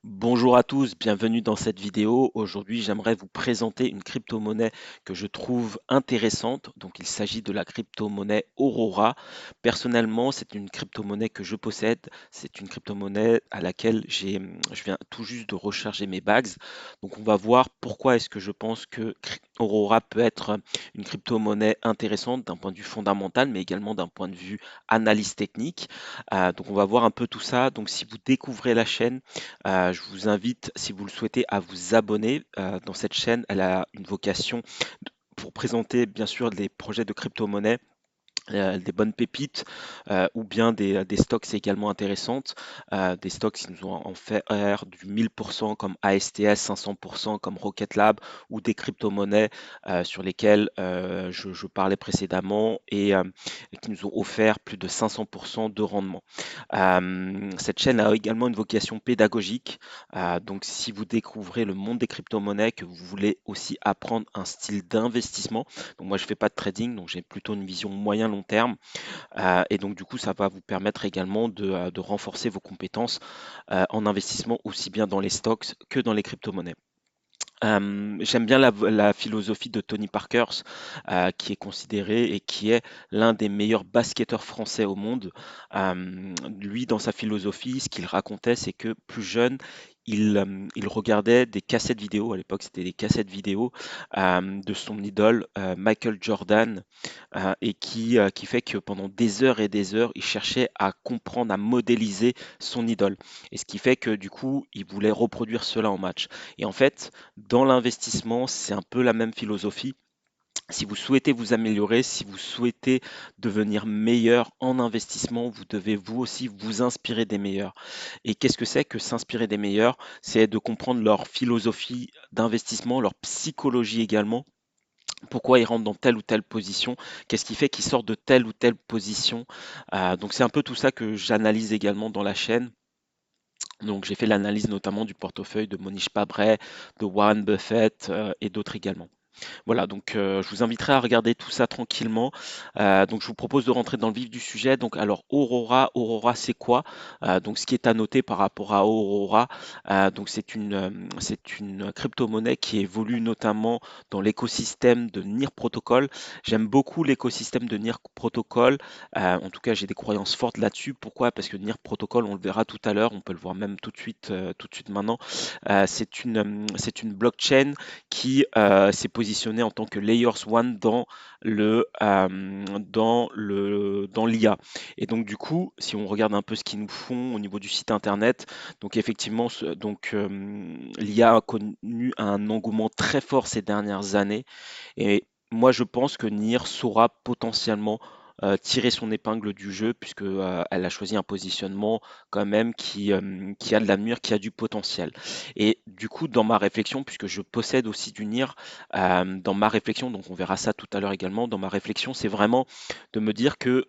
Bonjour à tous, bienvenue dans cette vidéo. Aujourd'hui, j'aimerais vous présenter une crypto-monnaie que je trouve intéressante. Donc, il s'agit de la crypto-monnaie Aurora. Personnellement, c'est une crypto-monnaie que je possède. C'est une crypto-monnaie à laquelle je viens tout juste de recharger mes bags. Donc, on va voir pourquoi est-ce que je pense que Aurora peut être une crypto-monnaie intéressante d'un point de vue fondamental, mais également d'un point de vue analyse technique. Donc, on va voir un peu tout ça. Donc, si vous découvrez la chaîne, je vous invite, si vous le souhaitez, à vous abonner. Dans cette chaîne, elle a une vocation pour présenter bien sûr des projets de crypto-monnaie, des bonnes pépites, ou bien des stocks également intéressantes, des stocks qui nous ont en fait du 1000% comme ASTS, 500% comme Rocket Lab, ou des crypto-monnaies sur lesquelles je parlais précédemment et qui nous ont offert plus de 500% de rendement. Cette chaîne a également une vocation pédagogique, donc si vous découvrez le monde des crypto-monnaies, que vous voulez aussi apprendre un style d'investissement, donc moi je fais pas de trading, donc j'ai plutôt une vision moyen long terme, et donc du coup ça va vous permettre également de renforcer vos compétences en investissement aussi bien dans les stocks que dans les crypto-monnaies. J'aime bien la philosophie de Tony Parkers, qui est considéré et qui est l'un des meilleurs basketteurs français au monde. Lui, dans sa philosophie, ce qu'il racontait, c'est que plus jeune, il regardait des cassettes vidéo, à l'époque c'était des cassettes vidéo, de son idole Michael Jordan, et qui fait que pendant des heures et des heures, il cherchait à comprendre, à modéliser son idole. Et ce qui fait que du coup, il voulait reproduire cela en match. Et en fait, dans l'investissement, c'est un peu la même philosophie. Si vous souhaitez vous améliorer, si vous souhaitez devenir meilleur en investissement, vous devez vous aussi vous inspirer des meilleurs. Et qu'est-ce que c'est que s'inspirer des meilleurs? C'est de comprendre leur philosophie d'investissement, leur psychologie également. Pourquoi ils rentrent dans telle ou telle position? Qu'est-ce qui fait qu'ils sortent de telle ou telle position? Donc c'est un peu tout ça que j'analyse également dans la chaîne. Donc j'ai fait l'analyse notamment du portefeuille de Monish Pabray, de Warren Buffett, et d'autres également. Voilà, donc je vous inviterai à regarder tout ça tranquillement. Donc je vous propose de rentrer dans le vif du sujet. Donc alors Aurora c'est quoi? Donc ce qui est à noter par rapport à Aurora, donc c'est une crypto-monnaie qui évolue notamment dans l'écosystème de NIR Protocol. J'aime beaucoup l'écosystème de NIR Protocol. En tout cas, j'ai des croyances fortes là-dessus. Pourquoi? Parce que NIR Protocol, on le verra tout à l'heure, on peut le voir même tout de suite maintenant. C'est une blockchain qui s'est positionné en tant que Layers One dans l'IA. Et donc du coup, si on regarde un peu ce qu'ils nous font au niveau du site internet, donc effectivement, l'IA a connu un engouement très fort ces dernières années. Et moi, je pense que NIR saura potentiellement tirer son épingle du jeu, puisque elle a choisi un positionnement quand même qui a de la mûre, qui a du potentiel. Et du coup, dans ma réflexion, puisque je possède aussi du NIR, dans ma réflexion, donc on verra ça tout à l'heure également, dans ma réflexion, c'est vraiment de me dire que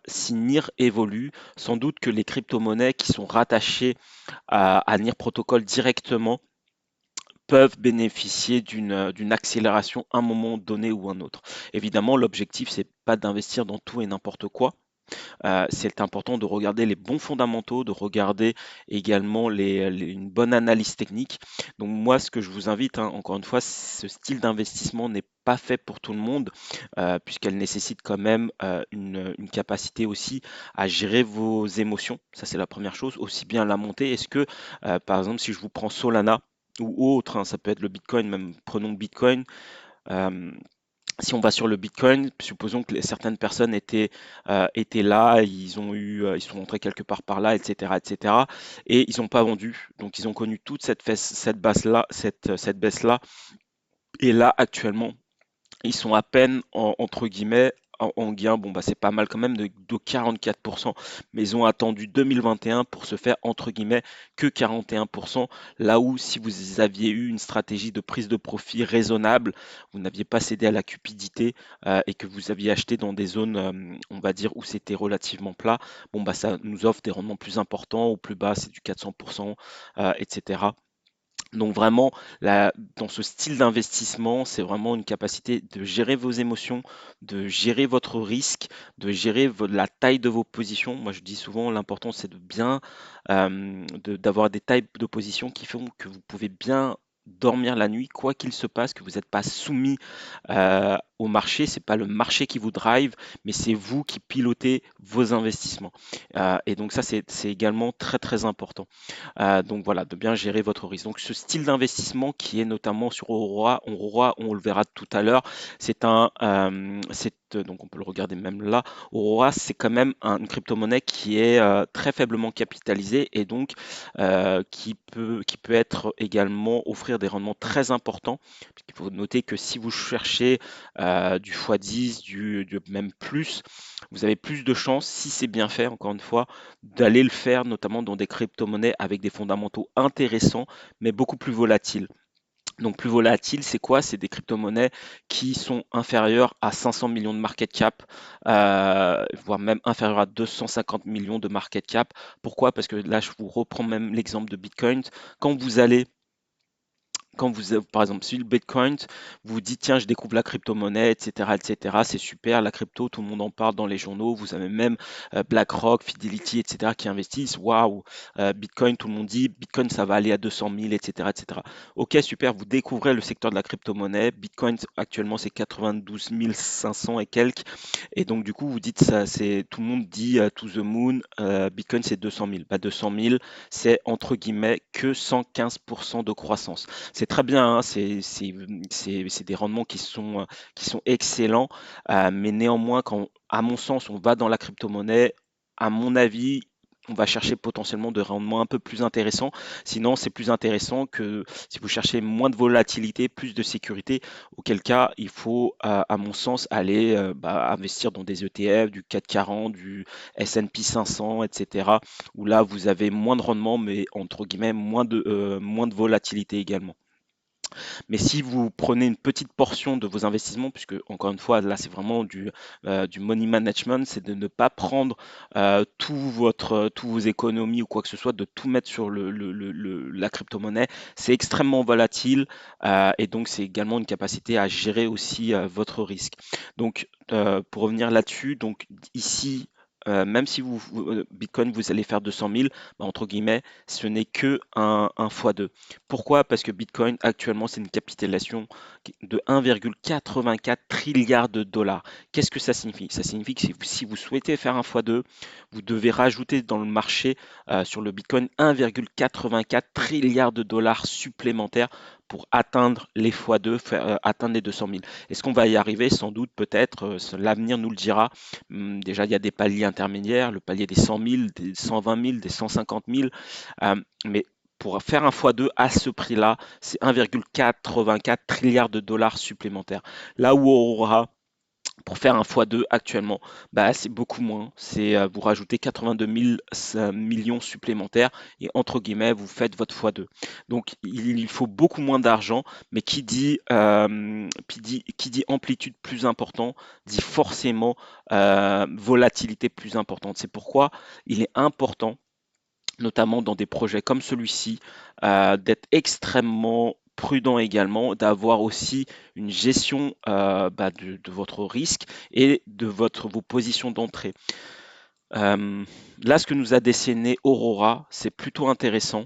si NIR évolue, sans doute que les crypto-monnaies qui sont rattachées à NIR Protocol directement peuvent bénéficier d'une accélération à un moment donné ou un autre. Évidemment, l'objectif, c'est pas d'investir dans tout et n'importe quoi. C'est important de regarder les bons fondamentaux, de regarder également une bonne analyse technique. Donc moi, ce que je vous invite, hein, encore une fois, ce style d'investissement n'est pas fait pour tout le monde, puisqu'elle nécessite quand même une capacité aussi à gérer vos émotions. Ça, c'est la première chose. Aussi bien la montée. Est-ce que, par exemple, si je vous prends Solana ou autre, hein, ça peut être le Bitcoin, même prenons Bitcoin. euh, si on va sur le Bitcoin, supposons que certaines personnes étaient là, ils sont rentrés quelque part par là, etc., etc., et ils n'ont pas vendu. Donc ils ont connu toute cette baisse-là, cette baisse-là. Et là, actuellement, ils sont à peine, entre guillemets, en gain. Bon, bah, c'est pas mal quand même de 44%, mais ils ont attendu 2021 pour se faire, entre guillemets, que 41%. Là où, si vous aviez eu une stratégie de prise de profit raisonnable, vous n'aviez pas cédé à la cupidité, et que vous aviez acheté dans des zones, on va dire, où c'était relativement plat, bon, bah, ça nous offre des rendements plus importants. Au plus bas, c'est du 400%, etc. Donc vraiment, dans ce style d'investissement, c'est vraiment une capacité de gérer vos émotions, de gérer votre risque, de gérer la taille de vos positions. Moi, je dis souvent, l'important, c'est de bien, d'avoir des tailles de positions qui font que vous pouvez bien dormir la nuit, quoi qu'il se passe, que vous n'êtes pas soumis au marché. C'est pas le marché qui vous drive, mais c'est vous qui pilotez vos investissements. Et donc ça, c'est également très très important. Donc voilà, de bien gérer votre risque. Donc ce style d'investissement qui est notamment sur Aurora, on le verra tout à l'heure, donc on peut le regarder même là. Aurora, c'est quand même une crypto-monnaie qui est très faiblement capitalisée et donc qui peut être également offrir des rendements très importants. Il faut noter que si vous cherchez du x10, même plus, vous avez plus de chances, si c'est bien fait, encore une fois, d'aller le faire, notamment dans des crypto-monnaies avec des fondamentaux intéressants, mais beaucoup plus volatiles. Donc plus volatile, c'est quoi? C'est des crypto-monnaies qui sont inférieures à 500 millions de market cap, voire même inférieures à 250 millions de market cap. Pourquoi? Parce que là, je vous reprends même l'exemple de Bitcoin. Quand vous allez par exemple, si le Bitcoin, vous dites, tiens, je découvre la crypto-monnaie, etc., c'est super, la crypto, tout le monde en parle dans les journaux, vous avez même BlackRock, Fidelity, etc., qui investissent, waouh, Bitcoin, tout le monde dit, Bitcoin, ça va aller à 200 000, etc. Ok, super, vous découvrez le secteur de la crypto-monnaie, Bitcoin, actuellement, c'est 92 500 et quelques, et donc, du coup, vous dites, ça, tout le monde dit to the moon, Bitcoin, c'est 200 000. Bah, 200 000, c'est entre guillemets que 115% de croissance. C'est très bien, hein, c'est des rendements qui sont excellents, mais néanmoins, à mon sens, on va dans la crypto-monnaie, à mon avis, on va chercher potentiellement de rendements un peu plus intéressants. Sinon, c'est plus intéressant que si vous cherchez moins de volatilité, plus de sécurité, auquel cas, il faut, à mon sens, aller investir dans des ETF, du CAC 40, du S&P 500, etc., où là, vous avez moins de rendement, mais entre guillemets, moins de volatilité également. Mais si vous prenez une petite portion de vos investissements, puisque encore une fois, là, c'est vraiment du money management, c'est de ne pas prendre tous vos économies ou quoi que ce soit, de tout mettre sur la crypto-monnaie. C'est extrêmement volatile et donc c'est également une capacité à gérer aussi votre risque. Donc, pour revenir là-dessus, donc ici, même si Bitcoin, vous allez faire 200 000, bah, entre guillemets, ce n'est que un x2. Pourquoi? Parce que Bitcoin, actuellement, c'est une capitalisation de 1,84 trilliards de dollars. Qu'est-ce que ça signifie? Ça signifie que si vous souhaitez faire un x2, vous devez rajouter dans le marché, sur le Bitcoin, 1,84 trilliards de dollars supplémentaires pour atteindre les x2, atteindre les 200 000. Est-ce qu'on va y arriver? Sans doute, peut-être, l'avenir nous le dira. Déjà, il y a des paliers intermédiaires, le palier des 100 000, des 120 000, des 150 000. Mais pour faire un x2 à ce prix-là, c'est 1,84 trilliards de dollars supplémentaires. Là où Aurora, pour faire un x2 actuellement, bah, c'est beaucoup moins. Vous rajoutez 82 000 millions supplémentaires et entre guillemets, vous faites votre x2. Donc, il faut beaucoup moins d'argent, mais qui dit amplitude plus importante, dit forcément volatilité plus importante. C'est pourquoi il est important, notamment dans des projets comme celui-ci, d'être extrêmement prudent également, d'avoir aussi une gestion de votre risque et de vos positions d'entrée. Là, ce que nous a dessiné Aurora, c'est plutôt intéressant.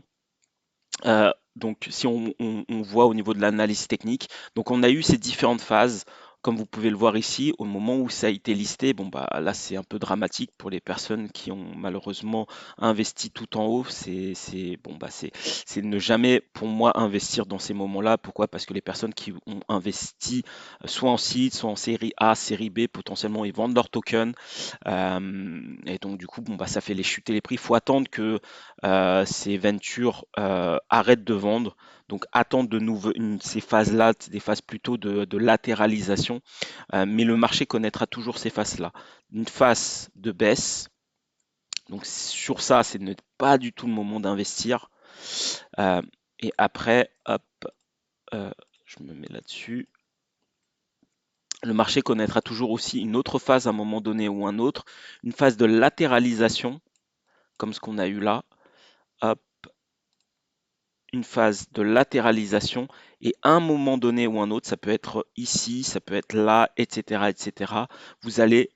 Donc, si on voit au niveau de l'analyse technique, donc on a eu ces différentes phases. Comme vous pouvez le voir ici, au moment où ça a été listé, bon bah là c'est un peu dramatique pour les personnes qui ont malheureusement investi tout en haut. C'est ne jamais pour moi investir dans ces moments-là. Pourquoi? Parce que les personnes qui ont investi soit en seed, soit en série A, série B, potentiellement ils vendent leurs tokens. Et donc du coup, bon bah ça fait les chuter les prix. Il faut attendre que ces ventures arrêtent de vendre. Donc attendre de nouveau ces phases-là, des phases plutôt de latéralisation. Mais le marché connaîtra toujours ces phases-là. Une phase de baisse. Donc sur ça, ce n'est pas du tout le moment d'investir. Euh, et après, hop, euh, je me mets là-dessus. Le marché connaîtra toujours aussi une autre phase à un moment donné ou un autre, une phase de latéralisation, comme ce qu'on a eu là. Hop, une phase de latéralisation et à un moment donné ou un autre, ça peut être ici, ça peut être là, etc. Vous allez,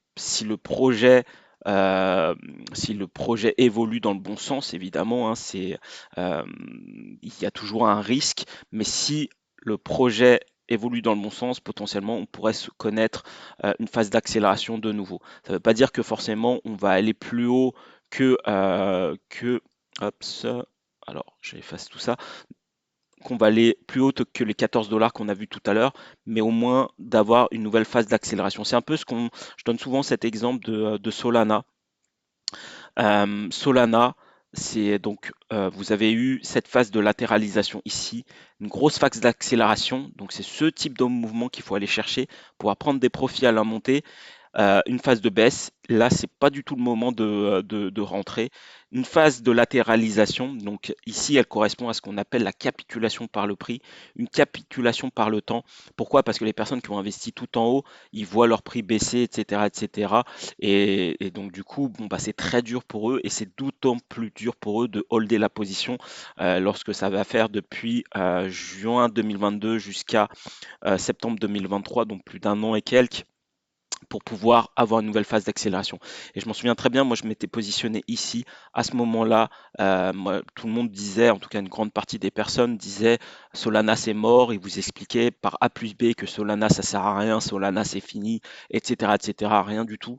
euh, si le projet évolue dans le bon sens, évidemment, hein, euh, il y a toujours un risque, mais si le projet évolue dans le bon sens, potentiellement, on pourrait se connaître une phase d'accélération de nouveau. Ça ne veut pas dire que forcément on va aller plus haut que hop, ça. Alors, j'efface tout ça, qu'on va aller plus haut que les 14 dollars qu'on a vu tout à l'heure, mais au moins d'avoir une nouvelle phase d'accélération. C'est un peu je donne souvent cet exemple de Solana. Solana, c'est donc, vous avez eu cette phase de latéralisation ici, une grosse phase d'accélération. Donc, c'est ce type de mouvement qu'il faut aller chercher pour prendre des profits à la montée. Une phase de baisse, là, c'est pas du tout le moment de rentrer. Une phase de latéralisation, donc ici, elle correspond à ce qu'on appelle la capitulation par le prix, une capitulation par le temps. Pourquoi? Parce que les personnes qui ont investi tout en haut, ils voient leur prix baisser, etc., etc. Et donc, du coup, bon, bah, c'est très dur pour eux et c'est d'autant plus dur pour eux de holder la position lorsque ça va faire depuis juin 2022 jusqu'à septembre 2023, donc plus d'un an et quelques pour pouvoir avoir une nouvelle phase d'accélération. Et je m'en souviens très bien, moi je m'étais positionné ici, à ce moment-là, tout le monde disait, en tout cas une grande partie des personnes disaient Solana c'est mort, ils vous expliquaient par A plus B que Solana ça sert à rien, Solana c'est fini, etc., rien du tout.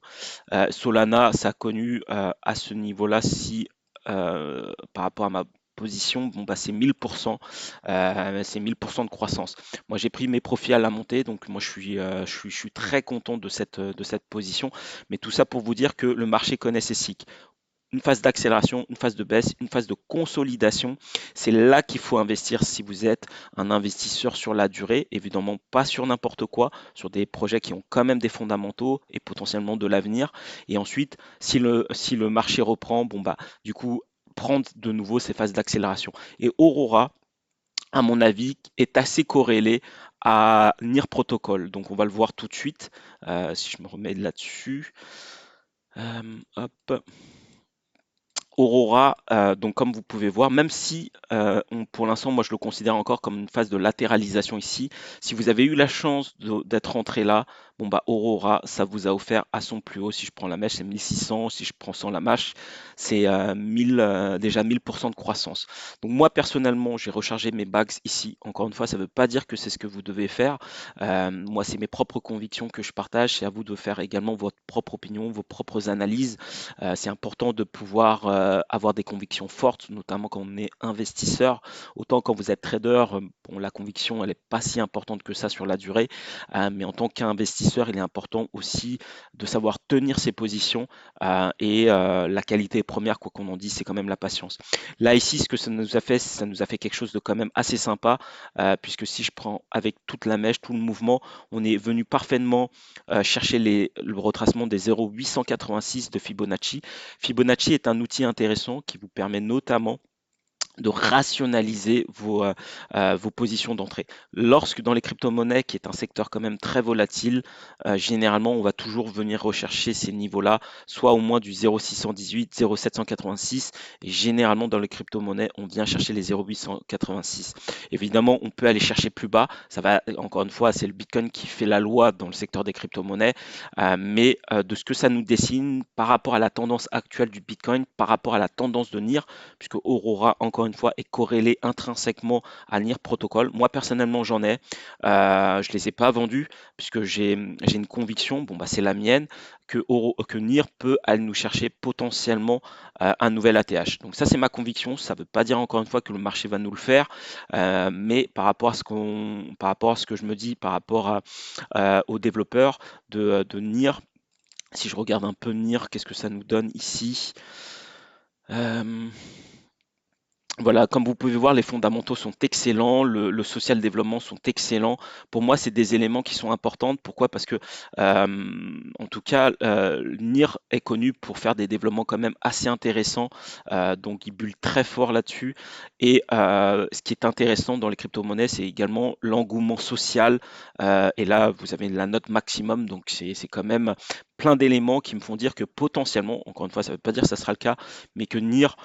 Solana, ça a connu à ce niveau-là, si par rapport à ma position, bon bah c'est 1000% de croissance. Moi j'ai pris mes profits à la montée, donc moi je suis très content de cette position. Mais tout ça pour vous dire que le marché connaît ses cycles. Une phase d'accélération, une phase de baisse, une phase de consolidation. C'est là qu'il faut investir si vous êtes un investisseur sur la durée, évidemment pas sur n'importe quoi, sur des projets qui ont quand même des fondamentaux et potentiellement de l'avenir. Et ensuite, si le marché reprend, bon bah du coup prendre de nouveau ces phases d'accélération. Et Aurora, à mon avis, est assez corrélé à NIR Protocol. Donc on va le voir tout de suite. Si je me remets là-dessus. Hop. Aurora, donc comme vous pouvez voir, même si pour l'instant, moi je le considère encore comme une phase de latéralisation ici, si vous avez eu la chance d'être rentré là, bon bah Aurora, ça vous a offert à son plus haut. Si je prends la mèche, c'est 1600, si je prends sans la mèche, c'est 1000, déjà 1000% de croissance. Donc moi personnellement, j'ai rechargé mes bags ici. Encore une fois, ça ne veut pas dire que c'est ce que vous devez faire. Moi, c'est mes propres convictions que je partage. C'est à vous de faire également votre propre opinion, vos propres analyses. C'est important de pouvoir avoir des convictions fortes, notamment quand on est investisseur. Autant quand vous êtes trader, bon, la conviction, elle n'est pas si importante que ça sur la durée. Mais en tant qu'investisseur, il est important aussi de savoir tenir ses positions. La qualité première, quoi qu'on en dise, c'est quand même la patience. Là, ici, ce que ça nous a fait quelque chose de quand même assez sympa, puisque si je prends avec toute la mèche, tout le mouvement, on est venu parfaitement chercher le retracement des 0,886 de Fibonacci. Fibonacci est un outil intéressant qui vous permet notamment de rationaliser vos positions d'entrée. Lorsque dans les crypto-monnaies, qui est un secteur quand même très volatile, généralement on va toujours venir rechercher ces niveaux-là, soit au moins du 0,618, 0,786, et généralement dans les crypto-monnaies, on vient chercher les 0,886. Évidemment, on peut aller chercher plus bas, ça va, encore une fois, c'est le Bitcoin qui fait la loi dans le secteur des crypto-monnaies, mais de ce que ça nous dessine par rapport à la tendance actuelle du Bitcoin, par rapport à la tendance de NIR, puisque Aurora, encore une fois, est corrélé intrinsèquement à NIR Protocol. Moi, personnellement, j'en ai. Je ne les ai pas vendus, puisque j'ai une conviction, bon, bah, c'est la mienne, que NIR peut aller nous chercher potentiellement un nouvel ATH. Donc ça, c'est ma conviction. Ça ne veut pas dire, encore une fois, que le marché va nous le faire, mais par rapport à ce que je me dis, par rapport aux développeurs de NIR, si je regarde un peu NIR, qu'est-ce que ça nous donne ici? Voilà, comme vous pouvez voir, les fondamentaux sont excellents, le social développement sont excellents. Pour moi, c'est des éléments qui sont importants. Pourquoi? Parce que, en tout cas, NIR est connu pour faire des développements quand même assez intéressants. Donc, il bulle très fort là-dessus. Et ce qui est intéressant dans les crypto-monnaies, c'est également l'engouement social. Et là, vous avez la note maximum. Donc, c'est quand même plein d'éléments qui me font dire que potentiellement, encore une fois, ça ne veut pas dire que ça sera le cas, mais que NIR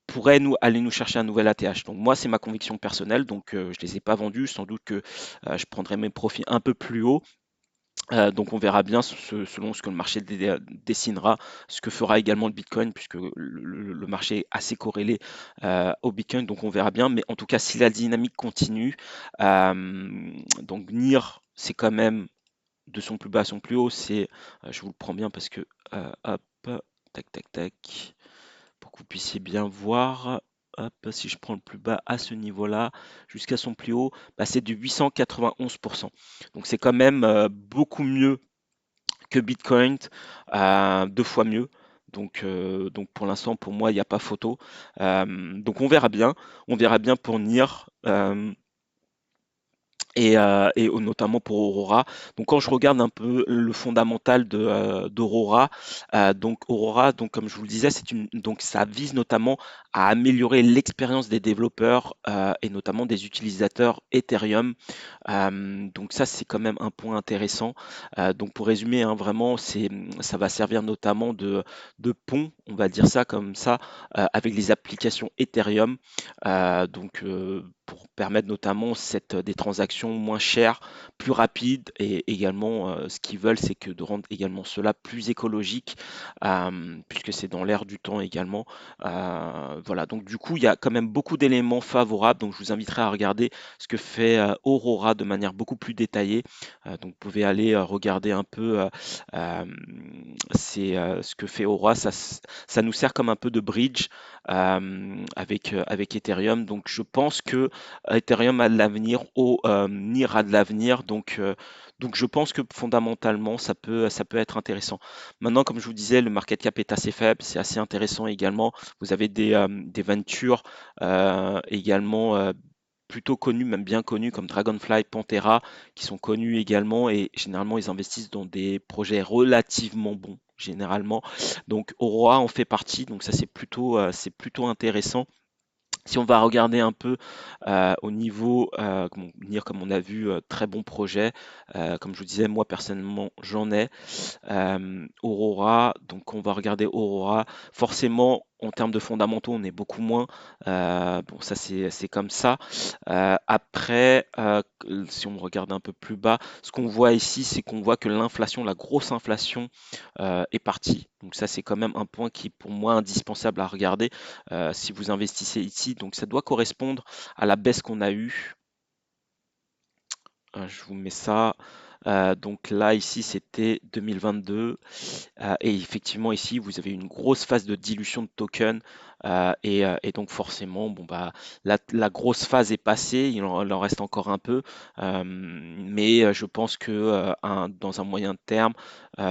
pourrait aller nous chercher un nouvel ATH. Donc moi, c'est ma conviction personnelle, donc je les ai pas vendus. Sans doute que je prendrai mes profits un peu plus haut. Donc on verra bien selon ce que le marché dessinera, ce que fera également le Bitcoin, puisque le marché est assez corrélé au Bitcoin, donc on verra bien. Mais en tout cas, si la dynamique continue, donc NIR, c'est quand même de son plus bas à son plus haut, je vous le prends bien parce que, hop, tac, tac, tac, pour que vous puissiez bien voir. Hop, si je prends le plus bas à ce niveau-là, jusqu'à son plus haut, bah, c'est du 891%. Donc c'est quand même beaucoup mieux que Bitcoin, 2 fois mieux. Donc pour l'instant, pour moi, il n'y a pas photo. Donc on verra bien pour NIR. Et notamment pour Aurora. Donc quand je regarde un peu le fondamental d'Aurora, donc Aurora, donc comme je vous le disais, donc ça vise notamment à améliorer l'expérience des développeurs et notamment des utilisateurs Ethereum. Donc ça c'est quand même un point intéressant. Donc pour résumer, hein, vraiment, ça va servir notamment de pont, on va dire ça comme ça, avec les applications Ethereum. Pour permettre notamment des transactions moins chères, plus rapides et également ce qu'ils veulent, c'est que de rendre également cela plus écologique, puisque c'est dans l'air du temps également. Voilà, donc du coup, il y a quand même beaucoup d'éléments favorables, donc je vous inviterai à regarder ce que fait Aurora de manière beaucoup plus détaillée. Donc vous pouvez aller regarder un peu ce que fait Aurora, ça nous sert comme un peu de bridge avec Ethereum. Donc je pense que Ethereum a de l'avenir, NIR a de l'avenir. Donc je pense que fondamentalement ça peut être intéressant. Maintenant, comme je vous disais, le market cap est assez faible, c'est assez intéressant également. Vous avez des ventures également plutôt connus, même bien connus, comme Dragonfly, Pantera, qui sont connus également et généralement ils investissent dans des projets relativement bons, généralement. Donc Aurora en fait partie, donc ça c'est plutôt intéressant. Si on va regarder un peu au niveau, comme on a vu, très bon projet. Comme je vous disais, moi personnellement, j'en ai. Aurora, donc on va regarder Aurora. Forcément, en termes de fondamentaux, on est beaucoup moins. Bon, ça c'est comme ça. Après, si on regarde un peu plus bas, ce qu'on voit ici, c'est qu'on voit que l'inflation, la grosse inflation, est partie. Donc ça, c'est quand même un point qui est pour moi indispensable à regarder si vous investissez ici. Donc ça doit correspondre à la baisse qu'on a eue. Je vous mets ça. Donc là, ici, c'était 2022. Et effectivement, ici, vous avez une grosse phase de dilution de tokens. Et donc, forcément, bon, bah, la grosse phase est passée. Il en reste encore un peu. Mais je pense que dans un moyen terme,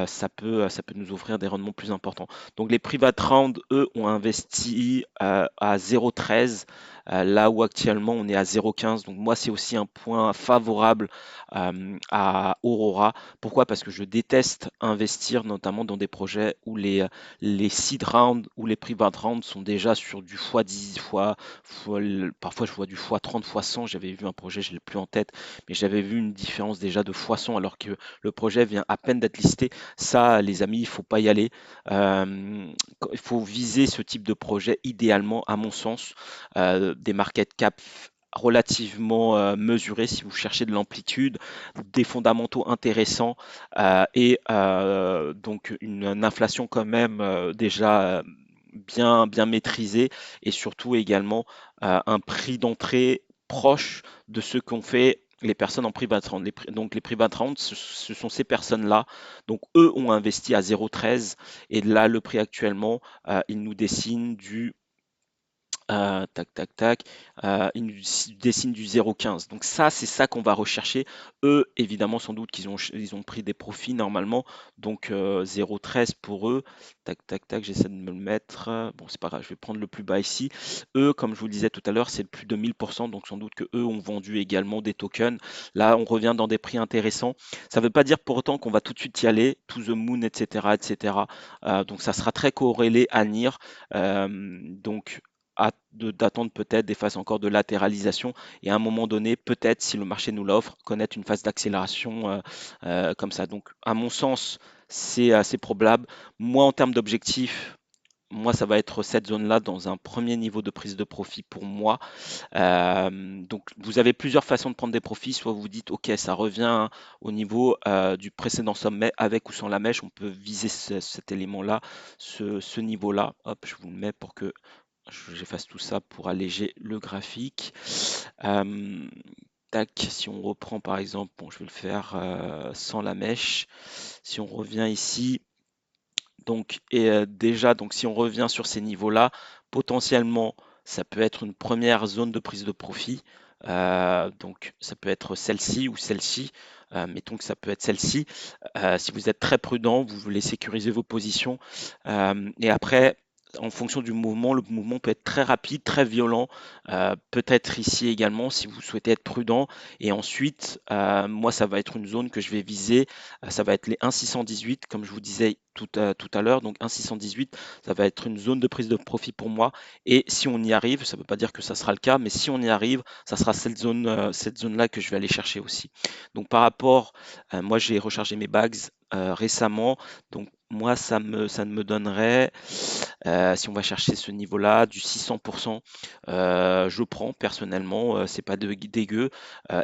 ça peut nous offrir des rendements plus importants. Donc, les private round, eux, ont investi à 0,13. Là où actuellement on est à 0,15. Donc moi c'est aussi un point favorable à Aurora. Pourquoi? Parce que je déteste investir notamment dans des projets où les seed rounds ou les private rounds sont déjà sur du x10, parfois je vois du x30, x100. J'avais vu un projet, je ne l'ai plus en tête, mais j'avais vu une différence déjà de x100 alors que le projet vient à peine d'être listé. Ça, les amis, il ne faut pas y aller. Il faut viser ce type de projet idéalement, à mon sens, des market cap relativement mesurés si vous cherchez de l'amplitude, des fondamentaux intéressants et donc une inflation quand même déjà bien maîtrisée et surtout également un prix d'entrée proche de ce qu'ont fait les personnes en private round. Donc les private rounds, ce sont ces personnes-là. Donc eux ont investi à 0,13 et là le prix actuellement, il nous dessine du tac, tac, tac. Ils nous dessinent du 0,15. Donc ça, c'est ça qu'on va rechercher. Eux, évidemment, sans doute qu'ils ont pris des profits normalement. Donc 0,13 pour eux. Tac, tac, tac. J'essaie de me le mettre. Bon, c'est pas grave. Je vais prendre le plus bas ici. Eux, comme je vous le disais tout à l'heure, c'est plus de 1000%. Donc sans doute que eux ont vendu également des tokens. Là, on revient dans des prix intéressants. Ça ne veut pas dire pour autant qu'on va tout de suite y aller. To the moon, etc., etc. Donc ça sera très corrélé à NIR. Donc d'attendre peut-être des phases encore de latéralisation et à un moment donné, peut-être si le marché nous l'offre, connaître une phase d'accélération comme ça. Donc à mon sens, c'est assez probable. Moi, en termes d'objectifs, moi, ça va être cette zone-là dans un premier niveau de prise de profit pour moi. Donc, vous avez plusieurs façons de prendre des profits. Soit vous dites, OK, ça revient au niveau du précédent sommet avec ou sans la mèche. On peut viser cet élément-là, ce niveau-là. Hop, je vous le mets pour que j'efface tout ça pour alléger le graphique. Euh, Tac, si on reprend par exemple, bon, je vais le faire sans la mèche. Si on revient ici, donc, déjà, donc si on revient sur ces niveaux-là, potentiellement, ça peut être une première zone de prise de profit. Donc, ça peut être celle-ci ou celle-ci. Mettons que ça peut être celle-ci. Si vous êtes très prudent, vous voulez sécuriser vos positions. Et après, en fonction du mouvement, le mouvement peut être très rapide, très violent. Peut-être ici également, si vous souhaitez être prudent. Et ensuite, moi, ça va être une zone que je vais viser. Ça va être les 1,618, comme je vous disais tout à l'heure. Donc 1,618, ça va être une zone de prise de profit pour moi. Et si on y arrive, ça ne veut pas dire que ça sera le cas, mais si on y arrive, ça sera cette zone-là que je vais aller chercher aussi. Donc par rapport, moi j'ai rechargé mes bags récemment. Donc moi, ça me donnerait, si on va chercher ce niveau-là, du 600%. Je prends personnellement, c'est pas dégueu.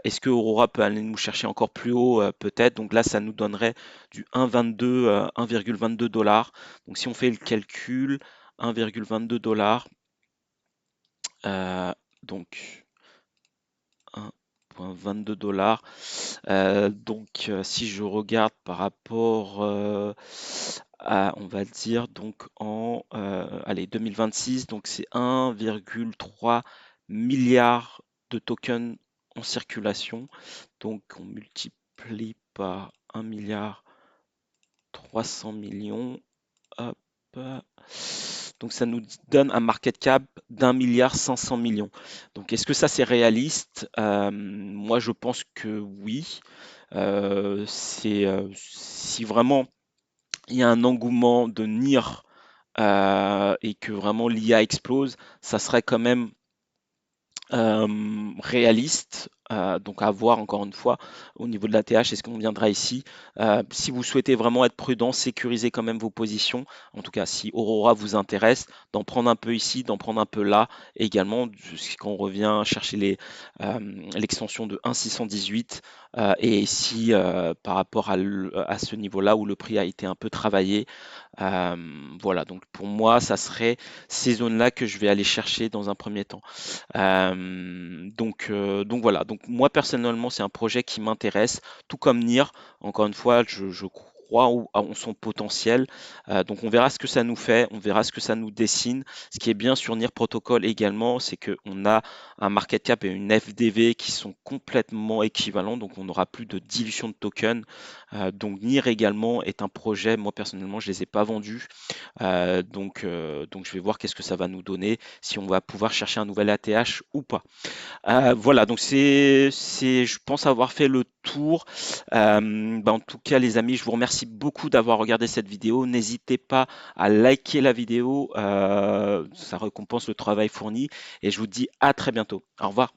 Est-ce que Aurora peut aller nous chercher encore plus haut? Peut-être. Donc là, ça nous donnerait du 1,22, 1,22 dollars. Donc si on fait le calcul, 1,22 dollars, donc 1,22 dollars. Donc, si je regarde par rapport à, on va dire, donc allez, 2026, donc c'est 1,3 milliard de tokens en circulation. Donc, on multiplie par 1 milliard 300 millions. Hop. Donc ça nous donne un market cap d'1,5 milliard. Donc est-ce que ça c'est réaliste? Moi je pense que oui. Si vraiment il y a un engouement de NIR et que vraiment l'IA explose, ça serait quand même réaliste. Donc à voir encore une fois au niveau de la TH, est-ce qu'on viendra ici? Si vous souhaitez vraiment être prudent, sécuriser quand même vos positions. En tout cas, si Aurora vous intéresse, d'en prendre un peu ici, d'en prendre un peu là. Et également, quand on revient chercher l'extension de 1,618 et si par rapport à ce niveau-là où le prix a été un peu travaillé, euh, voilà. Donc pour moi, ça serait ces zones-là que je vais aller chercher dans un premier temps. Donc voilà, donc moi personnellement c'est un projet qui m'intéresse, tout comme NIR, encore une fois je crois en son potentiel. Donc on verra ce que ça nous fait, on verra ce que ça nous dessine. Ce qui est bien sur NIR Protocol également, c'est qu'on a un market cap et une FDV qui sont complètement équivalents, donc on n'aura plus de dilution de tokens. Donc NIR également est un projet, moi personnellement je les ai pas vendus. Donc je vais voir qu'est-ce que ça va nous donner, si on va pouvoir chercher un nouvel ATH ou pas. Voilà, donc je pense avoir fait le tour. En tout cas, les amis, je vous remercie beaucoup d'avoir regardé cette vidéo. N'hésitez pas à liker la vidéo, ça récompense le travail fourni. Et je vous dis à très bientôt. Au revoir.